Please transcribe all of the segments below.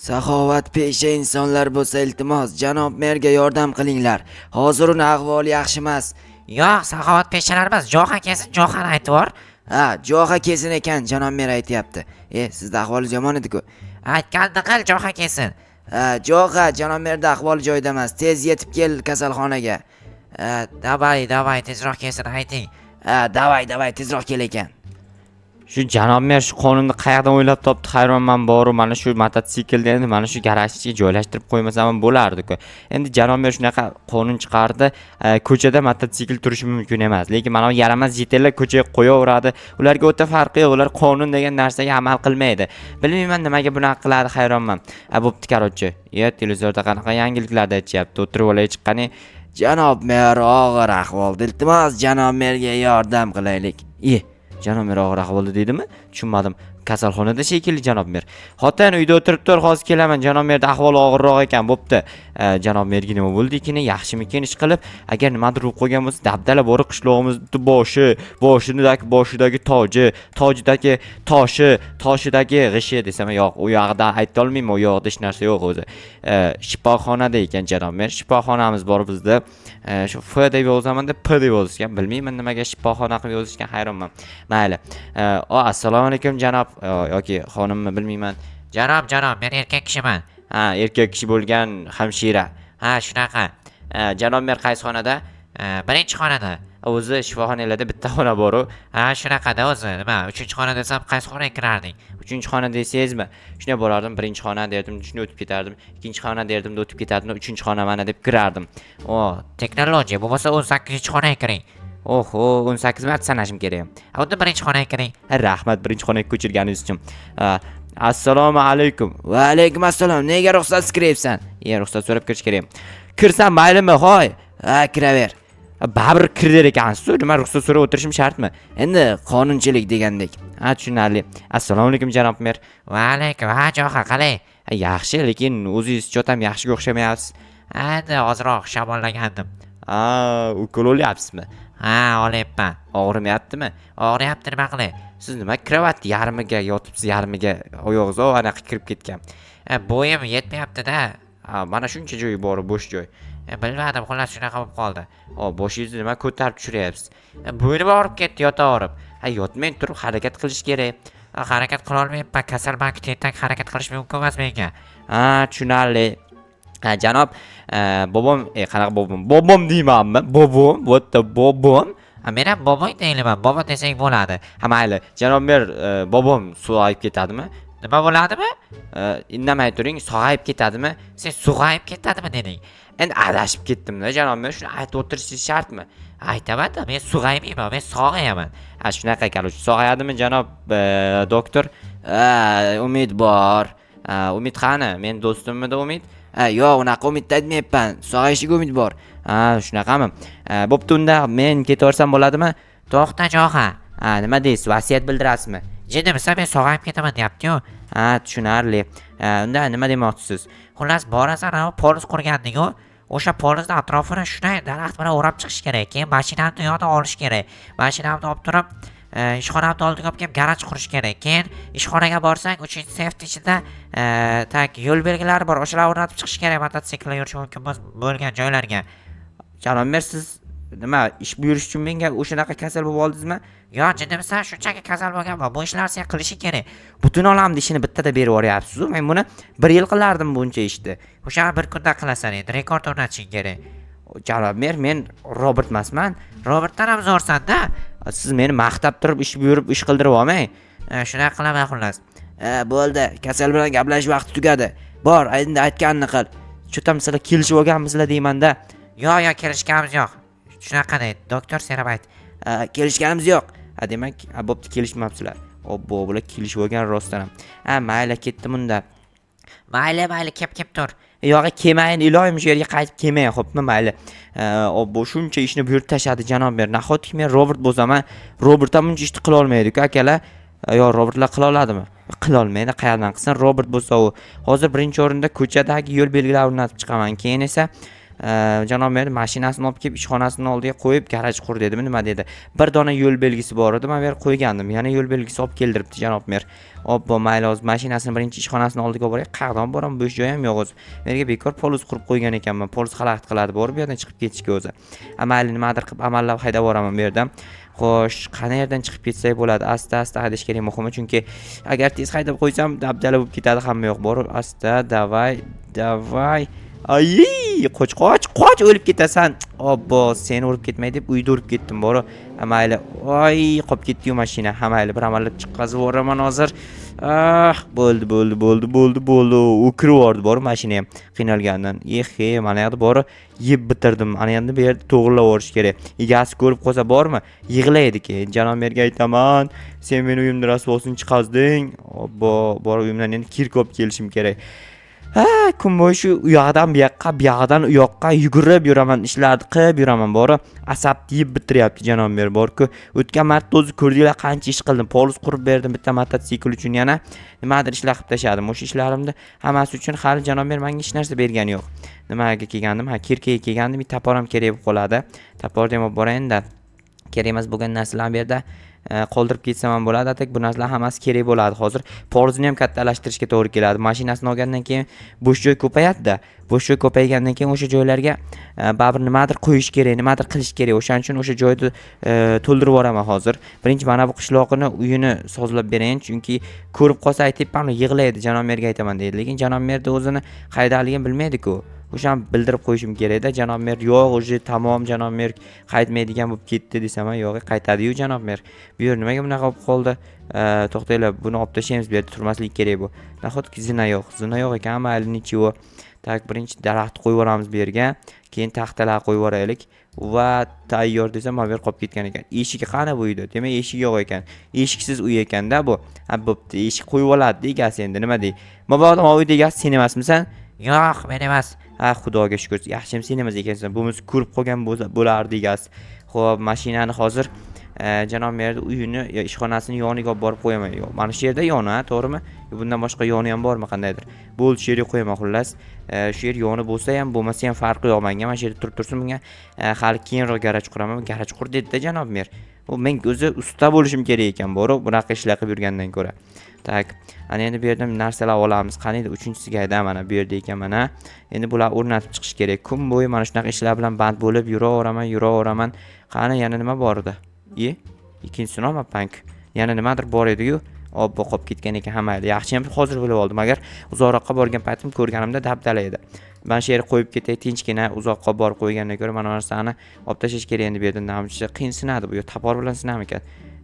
Saxovatpesha insonlar bo'lsa iltimos, janob merga yordam qilinglar. Hozir uning ahvoli yaxshi emas. Yo'q, saxovatpeshalar emas, Jo'xa kesin, Jo'xani aytibor. Ha, Jo'xa kesin ekan, janob mer aytayapti. Sizning ahvolingiz yomon edi-ku. Aytganda qil, Jo'xa kesin. Ha, Jo'xa, janob merda ahvoli joyida emas. Tez yetib kel kasalxonaga. Davay, tezroq kesin ayting. Davay, tezroq kel ekan. Shu janob mer shu qonunni qayerdan o'ylab topdi, hayronman boru. Mana shu mototsiklni endi mana shu garajga joylashtirib qo'ymasam bo'lardi-ku. Endi janob mer shunaqa qonun chiqardi, ko'chada mototsikl turishi mumkin emas. Lekin mana bu yaramas yetellar ko'chaga qo'yaveradi. Ularga o'ta farqi yo'q. Ular qonun degan narsaga amal qilmaydi. Bilmayman nimaga bunaqa qiladi, hayronman. Bo'pti, qarochi. Televizorda qanaqa yangiliklar aytishyapti. O'tirib olay chiqqani. Janob mer og'ir ahvolda. Iltimos, janob merga yordam qilaylik. Janob mer og'ir ahvolda deydimi? Tushunmadim. Kasalxonada shekilli janob mer. Xotin uyda o'tiribdi, hozir kelaman. Janob merda ahvoli og'irroq ekan. Bo'pti. Janob merga nima bo'ldi-ekan? Yaxshimikin ish qilib, agar nimadir bo'lib qolgan bo'lsa, dabdala borib qishlog'imizning boshidagi toji, tojidagi toshi, toshidagi g'ishi desam, yo'q, u yoqda ayta olmayman, u yoqda hech narsa yo'q o'zi. Shifoxonada ekan janob mer. Shifoxonamiz bor bizda. Shu F deb yozaman deb P deb yozishgan. Bilmayman nimaga shifoxona qilib yozishgan, hayronman. Mayli. Assalomu alaykum janob yoki xonimmi bilmayman. Janob, men erkak kishiman. Erkak kishi bo'lgan hamshira. Shunaqa. Janob mer qaysi xonada? Birinchi xonada. O'zi shifoxonalarda bitta xona bor-ku. Shunaqada o'zi. Nima, 3-xona desam qaysi xonaga kirarding? 3-xona desangizmi? Shunday bo'lardim, 1-xona derdim, shunday o'tib ketardim. 2-xona derdim, o'tib ketardim, 3-xona mana deb kirardim. Texnologiya, bo'lmasa 18-xonaga kiring. Oho, 18 marta sanashim kerak. Unda 1-xonaga kiring. Rahmat, 1-xonaga ko'chirganingiz uchun. Assalomu alaykum. Va alaykum assalom. Nega ruxsat kiryapsan? Ruxsat so'rab kirish kerak. Kirsam maylimi, hoy? Kiraver. Baribir kirar ekansiz, nima ruxsat so'rab o'tirishim shartmi? Endi qonunchilik degandek. Tushunarli. Assalomu alaykum janob mer. Va alaykum, Jo'xa, qalay? Yaxshi, lekin o'zingiz cho'tam yaxshiga o'xshamayapsiz. Ozroq shamollagandim. Ukol olyapsizmi? Olyapman. Og'rimayaptimi? Og'riyapti, nima qilay? Siz nima kravat yarmiga yotibsiz, yarmiga oyog'ingiz anaqa kirib ketgan. Bo'yim yetmayapti-da. Mana shuncha joyi bor, bo'sh joy. Bilmadim, xullas shunaqa bo'lib qoldi. Boshingizni nima ko'tarib tushiryapsiz? Bo'ynim og'rib ketdi, yotaverib. Yotmang, turib harakat qilish kerak. Harakat qila olmayapman, kasalmanki, tentak harakat qilish mumkin emas menga. Tushunarli. Janob, bobom, qanaqa bobom? Bobom deymanmi? Bobom, bo'pti, bobom. Men ham bobong deyman, bobo desang bo'ladi. Mayli, janob mer, bobom sog'ayib ketadimi? Nima bo'ladimi? Indamay turing, sog'ayib ketadimi? Sen sog'ayib ketadimi deding? Endi adashib ketdim-da, janob mer, shuni aytib o'tirishingiz shartmi? Aytaman-da, men sog'aymayman, men sog'ayaman. Shunaqa ekan, sog'ayadimi janob doktor? Umid bor. Umid qani? Men do'stimmidi Umid? Yo'q, unaqa umidda aytmayapman. Sog'ayishiga umid bor. Shunaqami? Bo'pti, unda men ketaversam bo'ladimi? To'xta, Jo'xa. Nima deysiz? Vasiyat bildirasizmi? Jinnimisa, men sog'ayib ketaman deyapti-yu. Tushunarli. Unda nima demoqchisiz? Xullas, borasan, poliz qurganding-ku. O'sha polizning atrofini shunday daraxt bilan o'rab chiqish kerak. Keyin mashinamni yo'ldan olish kerak. Mashinamni olib turib, ishxonamni oldiga olib kelib garaj qurish kerak. Keyin ishxonaga borsang, 3-seft ichida yo'l belgilari bor. O'shalarni o'rnatib chiqish kerak mototsikl yurish mumkin bo'lgan joylarga. Janob mer, siz nima ish buyurish uchun menga o'shanaqa kasal bo'lib oldingizmi? Yo'q, jinnimisa, shunchaki kasal bo'lganman. Bu ishlarni sen qilishing kerak. Butun olamni ishini bittada berib yuboryapsiz-ku. Men buni 1 yil qilardim buncha ishni. O'sha bir kunda qilasan endi, rekord o'rnatishing kerak. Janob mer, men Robert emasman. Robertdan ham zo'rsan-da. Siz meni maqtab turib ish buyurib ish qildirib olmang. Shunaqa qilaman xullas. Bo'ldi, kasal bilan gaplashish vaqti tugadi. Bor, endi aytganini qil. Cho'tam sizlar kelishib olganmisizlar deyman-da. Yo'q, kelishganimiz yo'q. Shunaqa deydi, doktor sen ayt. Kelishganimiz yo'q. Demak, bo'pti, kelishmabsizlar. Obbo, bular kelishib olgan rostdan ham. Mayli, ketdim unda. Mayli, kep tur. Yo'q, kelmayin, iloyim shu yerga qaytib kelmang, xo'pmi? Mayli. Obbo, shuncha ishni buyurib tashadi janob mer. Nahotki men Robert bo'lsam, Robert ham buncha ishni qila olmaydi-ku, akalar. Yo, Robertlar qila oladimi? Qila olmaydi, qayerdan qilsin? Robert bo'lsa u hozir birinchi o'rinda ko'chadagi yo'l belgilarini o'rnatib chiqaman. Keyin esa janob mer mashinasini olib kelib ishxonasining oldiga qo'yib garaj qur dedimi nima dedi. Bir dona yo'l belgisi bor edi, men bu yerga qo'ygandim. Yana yo'l belgisi olib keldiribdi janob mer. Obbo mayli hozir mashinasini birinchi ishxonasining oldiga boray. Qayerdan boraman? Bo'sh joy ham yo'q o'zi. Menga bekor polus qurib qo'ygan ekanman. Polus xalaqit qiladi, borib bu yerdan chiqib ketishga o'zi. Mayli nimadir qilib amallab haydab boraman bu yerdan. Xo'sh, qani yerdan chiqib ketsak bo'ladi? Asta haydash kerak muhimi, chunki agar tez haydab qo'ysam dabdala bo'lib ketadi, hamma yo'q. Borib asta, davay. Ay, qoch, o'lib ketasan. Obbo, seni urib ketmay deb uyda urib ketdim, bor. Mayli. Oy, qolib ketdi-yu mashina. Mayli, bir amallab chiqqazib yuboraman hozir. Bo'ldi. O'kirib yubordi, bor mashina ham qiynalgandan. Mana yerda bor, yeb bitirdim. Ana endi bu yerda to'g'rilab yuborish kerak. Egasi ko'rib qolsa bormi? Yig'laydi keyin. Janob merga aytaman, sen meni uyimni rasvosini chiqazding. Obbo, bor uyimdan endi kirib olib kelishim kerak. Kun bo'yi shu u yoqdan bu yoqdan u yoqqa yugurib yuraman, ishlarni qilib yuraman, bori asabni yeb bitiryapti janob mer bor-ku. O'tgan marta o'zi ko'rdinglar qancha ish qildim. Polus qurib berdim bitta mototsikl uchun, yana nimadir ishlar qilib tashadim. O'sha ishlarimni hammasi uchun hali janob mer menga hech narsa bergani yo'q. Nimaga kelgandim? Kirkaga kelgandim, bitta tapor ham kerak bo'lib qoladi. Tapor ham olib borayin-da. Kerak emas bo'lgan narsalarni bu yerda qoldirib ketsam ham bo'ladi. Atak bu narsalar hammasi kerak bo'ladi. Hozir poluzni ham kattalashtirishga to'g'ri keladi. Mashinasini olgandan keyin bo'sh joy ko'payadi-da. Bo'sh joy ko'paygandan keyin o'sha joylarga baribir nimadir qo'yish kerak, nimadir qilish kerak. O'shaning uchun o'sha joyni to'ldirib yuboraman hozir. Birinchi mana bu qishloqni uyini sozlab berayin, chunki ko'rib qolsa aytibman, yig'laydi, janob merga aytaman deydi. Lekin janob merda o'zini qaydaligini bilmaydi-ku. O'shani bildirib qo'yishim kerak-da. Janob mer yo'q, o'zi tamom janob mer qaytmaydigan bo'lib ketdi desam, yo'q, qaytadi-yu janob mer. Bu yer nimaga bunaqa bo'lib qoldi? To'xtanglar, buni olib tashlaymiz, bu yerda turmaslik kerak bu. Nahotki zina yo'q ekan, mayli nichivo. Tak, birinchi daraxt qo'yib yuboramiz bu yerga, keyin taxtalar qo'yib yuboraylik va tayyor desam, bu yer qolib ketgan ekan. Eshigi qani bu uyda? Demak, eshik yo'q ekan. Eshiksiz uy ekanda bu. Bo'pti, eshik qo'yib oladi egasi endi nima dey? Mabodo uyda egasi sen emasmisan? Yo'q, men emas. Xudoga shukr. Yaxshim sen emas ekansan. Buni ko'rib qolgan bo'lardi egasi. Xo'p, mashinani hozir janob merni uyini ishxonasini yoniga olib borib qo'yaman. Yo'q, mana shu yerda yoni, to'g'rimi? Bundan boshqa yoni ham bormi qandaydir? Bo'ldi, shu yerga qo'yaman xullas. Shu yer yoni bo'lsa ham, bo'lmasa ham farqi yo'q menga. Mana shu yerda turib tursin, bunga hali keyinroq garaj quraman. Garaj qur dedi-da janob mer. Men o'zi usta bo'lishim kerak ekan, bor, bunaqa ishlar qilib yurgandan ko'ra. Tak, ana endi bu yerdan narsalar olamiz. Qaniydi 3-sigayda mana bu yerda ekan mana. Endi bular o'rnatib chiqish kerak. Kun bo'yi mana shunaqa ishlar bilan band bo'lib yuraveraman. Qani yana nima bor edi? Ikkinchisini olmabman. Yana nimadir bor edi-yu. Obbo qolib ketgan ekan hammaydi. Yaxshi ham hozir bilib oldim. Agar uzoqroqqa borgan paytim ko'rganimda dabdala edi. Men shu yerga qo'yib ketay, tinchgina uzoqqa borib qo'ygandan ko'ra mana narsani olib tashlash kerak endi bu yerdan. Namchi qiyin sinadi bu. Tapor bilan sinamikan.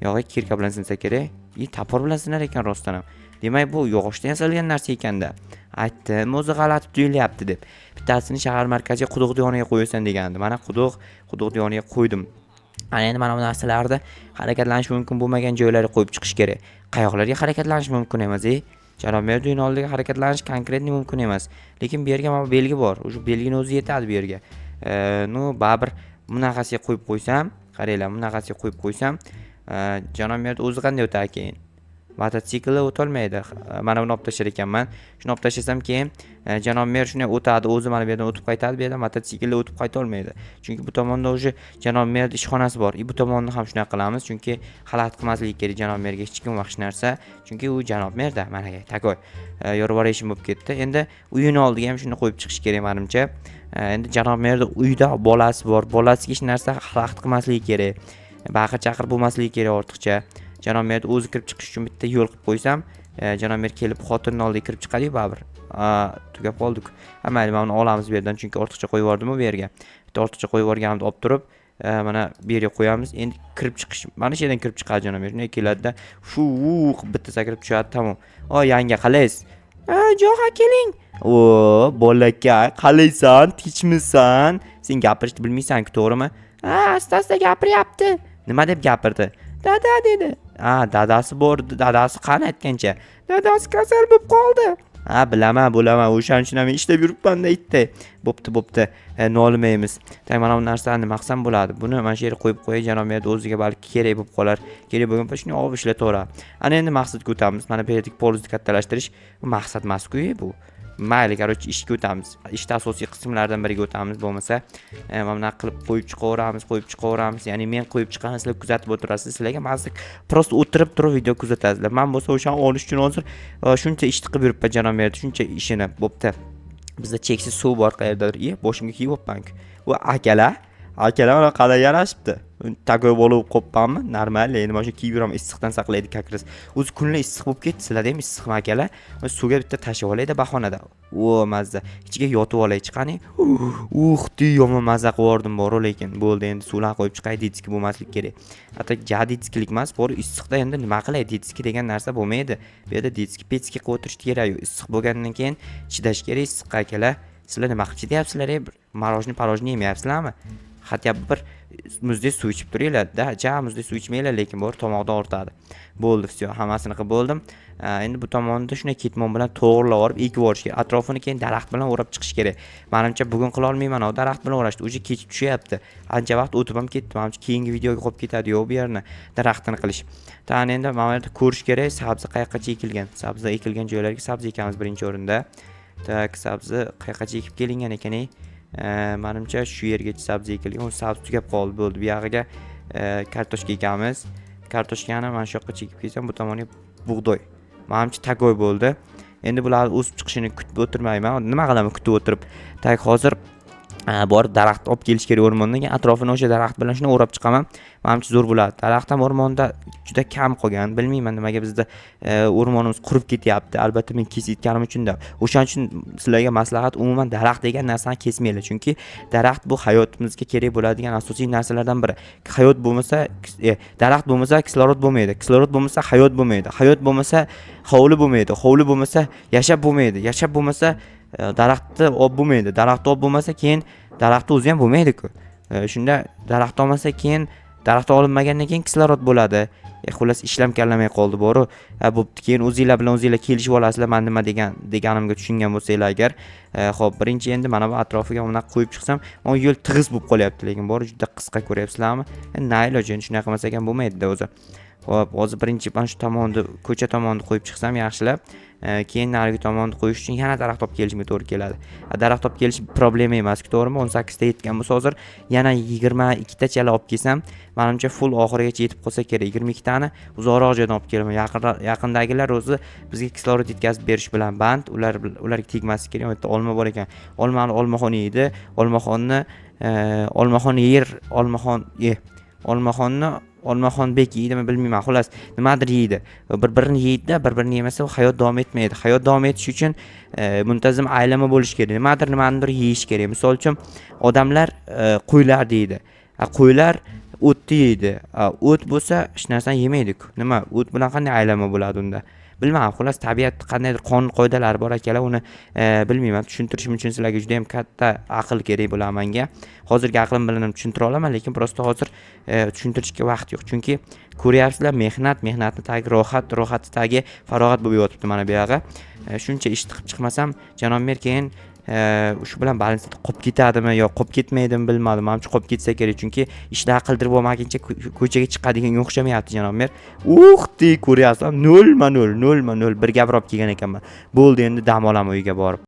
Yo'q, kirka bilan sinsa kerak. Tapor bilan sinar ekan rostdan ham. Demak, bu yog'ochdan yasalgan narsa ekanda. Aytdim, o'zi g'alati tuyulyapti deb. Bittasini shahar markaziga quduq yoniga qo'yasan degandi. Mana quduq yoniga qo'ydim. Ana endi mana bu narsalarda harakatlanish mumkin bo'lmagan joylarga qo'yib chiqish kerak. Qayoqlarga harakatlanish mumkin emas, janob mer uyning oldiga harakatlanish konkretni mumkin emas. Lekin bu yerga mana belgi bor. O'sha belgini o'zi yetadi bu yerga. Baribir bunaqasiga qo'yib qo'ysam, qaranglar, bunaqasiga qo'yib qo'ysam, janob mer o'zi qanday o'tar keyin? Mototsiklda o'tolmaydi. Mana buni olib tashlar ekanman. Shuni olib tashlasam keyin janob mer shunday o'tadi, o'zi mana bu yerdan o'tib qaytadi, bu yerdan mototsiklda o'tib qayta olmaydi. Chunki bu tomonda o'sha janob mer ishxonasi bor. Bu tomonni ham shunday qilamiz, chunki xalaqit qilmaslik kerak janob merga hech kim vaqt narsa, chunki u janob merda, mana takoy. Yorib ishim bo'lib ketdi. Endi uyini oldiga ham shuni qo'yib chiqish kerak menimcha. Endi janob merda uyda bolasi bor. Bolasiga hech narsa xalaqit qilmaslik kerak. Baqir-chaqir bo'lmaslik kerak ortiqcha. Janob mer o'zi kirib chiqish uchun bitta yo'l qilib qo'ysam, janob mer kelib xotinning oldiga kirib chiqadi-yu baribir. Tugab qoldik. Mayli, mana uni olamiz bu yerdan, chunki ortiqcha qo'yib yubordim bu yerga. Bitta ortiqcha qo'yib yuborganimni olib turib, mana bu yerga qo'yamiz. Endi kirib chiqish, mana shu yerdan kirib chiqadi janob mer. Shunday keladi-da, bitta sakrab tushadi, tamom. Yanga qalaysiz? Jo'xa keling. Bolaka, qalaysan? Tinchmisan? Sen gapirishni bilmaysan-ku, to'g'rimi? Asta-asta gapiryapti. Nima deb gapirdi? Dada dedi. Dadasi bor, dadasi qani aytgancha. Dadasi kasal bo'lib qoldi. Bilaman, o'shaning uchun ham ishlab yuribman-da itda. Bo'pti. Nolimaymiz. Mana bu narsani nima qilsam bo'ladi? Buni mana shu yerga qo'yib qo'yay, janob mer o'ziga balki kerak bo'lib qolar. Kerak bo'lgan paytda shuni olib ishlataveradi. Ana endi maqsadga o'tamiz. Mana bu yerdagi polusni kattalashtirish maqsad emas-ku bu. mayli, короче, ishga o'tamiz. Ishda asosiy qismlardan biriga o'tamiz. Bo'lmasa, mana bunaqa qilib qo'yib chiqaveramiz. Ya'ni men qo'yib chiqqan, sizlar kuzatib o'tirasiz. Sizlarga mazza prosta o'tirib turib video kuzatasizlar. Men bo'lsa o'shani olish uchun hozir shuncha ishni qilib yuribman janob mer, shuncha ishini bo'pti. Bizda cheksiz suv bor qayerdadir. Boshimga kiyibman-ku. Bu akalar mana qalay yarashibdi. Tagoy bo'lib qoppanmi? Normal, endi mana shu kiyib yuraman, issiqdan saqlaydi kakris. O'zi kunlar issiq bo'lib ketdi, sizlarda ham issiqmi akalar? Suvga bitta tashib olayda bahonada. Mazza. Ichiga yotib olay chiqani. Yomon mazza qilib bor, lekin bo'ldi, endi suvlarni qo'yib chiqay, ditski bo'lmaslik kerak. Hatto ditskilik emas, bor issiqda endi nima qilay, ditski degan narsa bo'lmaydi. Bu yerda petski qilib o'tirish kerak. Issiq bo'lgandan keyin chidash kerak issiqqa akalar. Sizlar nima qilib chidayapsizlar? Parojni yemayapsizlarmi? Hatto bir muzdek suv ichib turinglar-da. Muzdek suv ichmanglar, lekin bor tomoqdan ortadi. Bo'ldi, все, hammasini qilib bo'ldim. Endi bu tomonda shunday ketmon bilan to'g'rilab olib ekib yuborish kerak. Atrofini keyin daraxt bilan o'rab chiqish kerak. Menimcha bugun qila olmayman, daraxt bilan o'rashni. Uje kechib tushyapti. Ancha vaqt o'tib ham ketdi. Menimcha keyingi videoga qolib ketadi yo'q bu yerni daraxtini qilish. Ta'ni endi mana yerda ko'rish kerak, sabzi qayergacha ekilgan. Sabzi ekilgan joylarga sabzi ekamiz birinchi o'rinda. Tak, sabzi qayergacha ekib kelingan ekan. Menimcha shu yergacha sabzi ekilgan. U sabzi tugab qoldi, bo'ldi. Bu yog'iga kartoshka ekamiz. Kartoshkani mana shu yoqqa chekib kelsam, bu tomonga bug'doy. Menimcha tagoy bo'ldi. Endi bular o'sib chiqishini kutib o'tirmayman. Nima qilaman kutib o'tirib? Tak, hozir borib daraxt olib kelish kerak o'rmondan. Keyin atrofini o'sha daraxt bilan shuni o'rab chiqaman. Menimcha zo'r bo'ladi. Daraxt ham o'rmonda juda kam qolgan. Bilmayman nimaga bizda o'rmonimiz qurib ketyapti. Albatta men kesayotganim uchun-da. O'shaning uchun sizlarga maslahat, umuman daraxt degan narsani kesmanglar. Chunki daraxt bu hayotimizga kerak bo'ladigan asosiy narsalardan biri. Hayot bo'lmasa, daraxt bo'lmasa kislorod bo'lmaydi. Kislorod bo'lmasa hayot bo'lmaydi. Hayot bo'lmasa hovli bo'lmaydi. Hovli bo'lmasa yashab bo'lmaydi. Yashab bo'lmasa daraxtni olib bo'lmaydi. Daraxtni olib bo'lmasa keyin daraxtni o'zi ham bo'lmaydi-ku. Shunda daraxt olmasa keyin daraxt olinmagandan keyin kislorod bo'ladi. Xullas ishlam kallamay qoldi boru. Bo'pti, keyin o'zingizlar bilan o'zingizlar kelishib olasizlar. Men nima deganimga tushungan bo'lsanglar agar. Xo'p, birinchi endi mana bu atrofiga uni qo'yib chiqsam, mana yo'l tig'iz bo'lib qolyapti, lekin bor juda qisqa ko'ryapsizlarmi? Na iloji, endi shunaqa qilmas ekan bo'lmaydi-da o'zi. Xo'p, hozir birinchi mana shu tomonni, ko'cha tomonni qo'yib chiqsam yaxshilab, keyin narigi tomonni qo'yish uchun yana daraxt olib kelishga to'g'ri keladi. Daraxt olib kelish problema emas-ku, to'g'rimi? 18 ta yetgan bo'lsa hozir yana 22 tachala olib kelsam, menimcha full oxirigacha yetib qolsa kerak. 22 tani uzoqroq joydan olib kelaman. Yaqindagilar o'zi bizga kislorod yetkazib berish bilan band, ularga tegmaslik kerak. Bu yerda olma bor ekan. Olmani olmaxon yeydi. Olmaxonbek yeydimi bilmayman. Xullas, nimadir yeydi. Bir-birini yeydi-da, bir-birini yemasa u hayot davom etmaydi. Hayot davom etishi uchun muntazam aylama bo'lish kerak. Nimadir yeyish kerak. Misol uchun odamlar qo'ylar deydi. Qo'ylar o'tni yeydi. O't bo'lsa hech narsani yemaydi-ku. Nima? O't bilan qanday aylama bo'ladi unda? Bilmayman, xullas tabiat qandaydir qonun qoidalari bor akalar, uni bilmayman. Tushuntirishim uchun sizlarga juda ham katta aql kerak bo'ladi menga. Hozirgi aqlim bilan tushuntira olaman, lekin prosta hozir tushuntirishga vaqt yo'q. Chunki ko'ryapsizlar, mehnatni tagi rohatni tagi farog'at bo'lib yotibdi mana bu yog'i. Shuncha ish qilib chiqmasam, janob mer keyin shu bilan balansda qolib ketadimi yo qolib ketmaydimi bilmadim. Menimcha qolib ketsa kerak, chunki ishlar qildirib olmaguncha ko'chaga chiqadigan o'xshamayapti janob mer. Ko'ryapsan, 0-0 bir gapirib kelgan ekanman. Bo'ldi, endi dam olaman uyga borib.